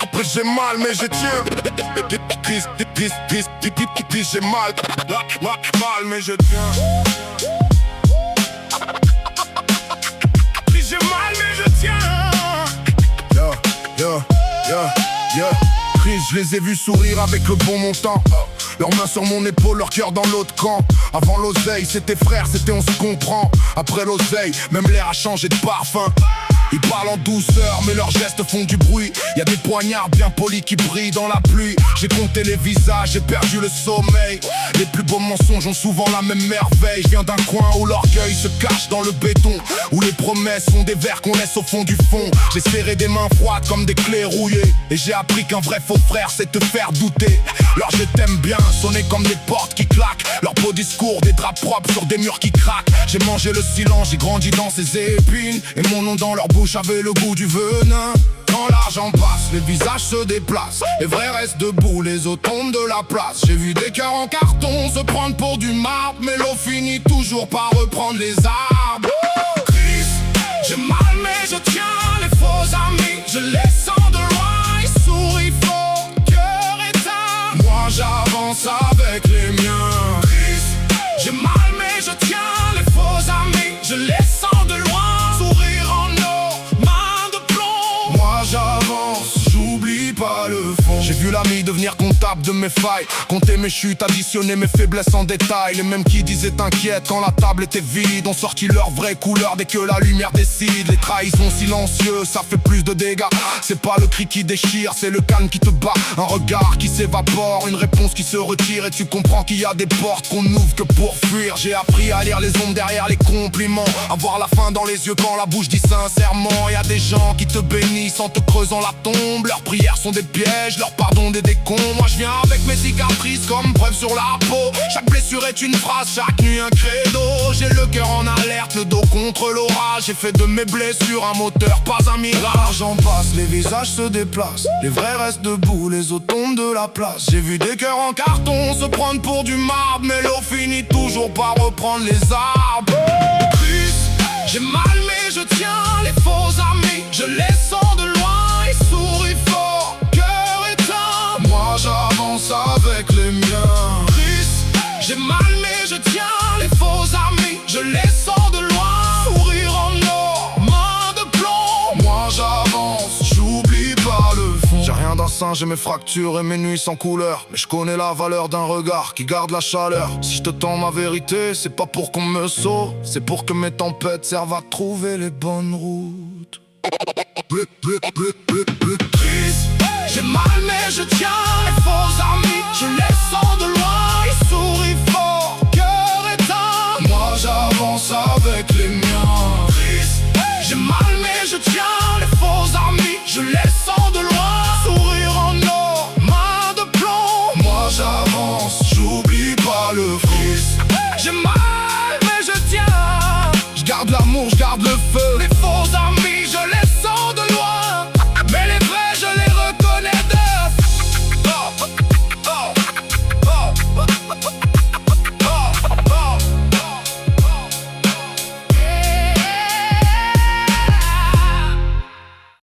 Après j'ai mal mais je tiens. J'ai mal mais je tiens. J'ai mal mais je tiens. Chris, je les ai vus sourire avec le bon montant. Leurs mains sur mon épaule, leur cœur dans l'autre camp. Avant l'oseille, c'était frère, c'était on se comprend. Après l'oseille, même l'air a changé de parfum. Ils parlent en douceur, mais leurs gestes font du bruit. Y'a des poignards bien polis qui brillent dans la pluie. J'ai compté les visages, j'ai perdu le sommeil. Les plus beaux mensonges ont souvent la même merveille. Je viens d'un coin où l'orgueil se cache dans le béton, où les promesses sont des vers qu'on laisse au fond du fond. J'ai serré des mains froides comme des clés rouillées. Et j'ai appris qu'un vrai faux frère c'est te faire douter. Leur je t'aime bien sonner comme des portes qui claquent. Leur beau discours, des draps propres sur des murs qui craquent. J'ai mangé le silence, j'ai grandi dans ces épines. Et mon nom dans leur bouche avait le goût du venin. Quand l'argent passe, les visages se déplacent. Les vrais restent debout, les autres tombent de la place. J'ai vu des cœurs en carton se prendre pour du marbre, mais l'eau finit toujours par reprendre les arbres. Chris, j'ai mal mais je tiens. Les faux amis, je les sens de loin. Ils sourient fort, cœur éteint. Moi j'avance avec les miens. Chris, j'ai mal mais je tiens. Les faux amis, je les sens de loin. Sourire en eau, main de plomb. Moi j'avance, j'oublie pas le fond. J'ai vu l'ami devenir comptable de mes failles, compter mes chutes, additionner mes faiblesses en détail. Les mêmes qui disaient t'inquiète quand la table était vide ont sorti leur vraie couleur dès que la lumière décide. Les trahisons silencieuses, ça fait plus de dégâts. C'est pas le cri qui déchire, c'est le calme qui te bat. Un regard qui s'évapore, une réponse qui se retire. Et tu comprends qu'il y a des portes qu'on n'ouvre que pour fuir. J'ai appris à lire les ombres derrière les compliments, à voir la faim dans les yeux quand la bouche dit sincèrement. Y a des gens qui te bénissent en te creusant la tombe. Leurs prières sont des pièges, leur pardon des décombres. Moi je viens avec mes cicatrices comme preuve sur la peau. Chaque blessure est une phrase, chaque nuit un credo. J'ai le cœur en alerte, le dos contre l'orage. J'ai fait de mes blessures un moteur, pas un mirage. L'argent passe, les visages se déplacent. Les vrais restent debout, les autres tombent de la place. J'ai vu des cœurs en carton se prendre pour du marbre, mais l'eau finit toujours par reprendre les arbres. Chris, j'ai mal mais je tiens. Les faux amis, je les sens de loin. Ils sourient fort, cœur éteint. Moi j'avance avec les miens. Chris, j'ai mal mais je tiens. Les faux amis, je les sens de loin. Sourire en or, main de plomb. Moi j'avance, j'oublie pas le fond. J'ai rien d'un saint, j'ai mes fractures et mes nuits sans couleur. Mais je connais la valeur d'un regard qui garde la chaleur. Si je te tends ma vérité, c'est pas pour qu'on me sauve, c'est pour que mes tempêtes servent à trouver les bonnes routes. Chris, j'ai mal mais je tiens. Les faux amis, je les sens de loin. Ils sourient fort, cœur éteint. Moi j'avance avec les miens. Chris, j'ai mal mais je tiens. Les faux amis, je les sens de loin. Sourire en or, main de plomb. Moi j'avance, j'oublie pas le fond.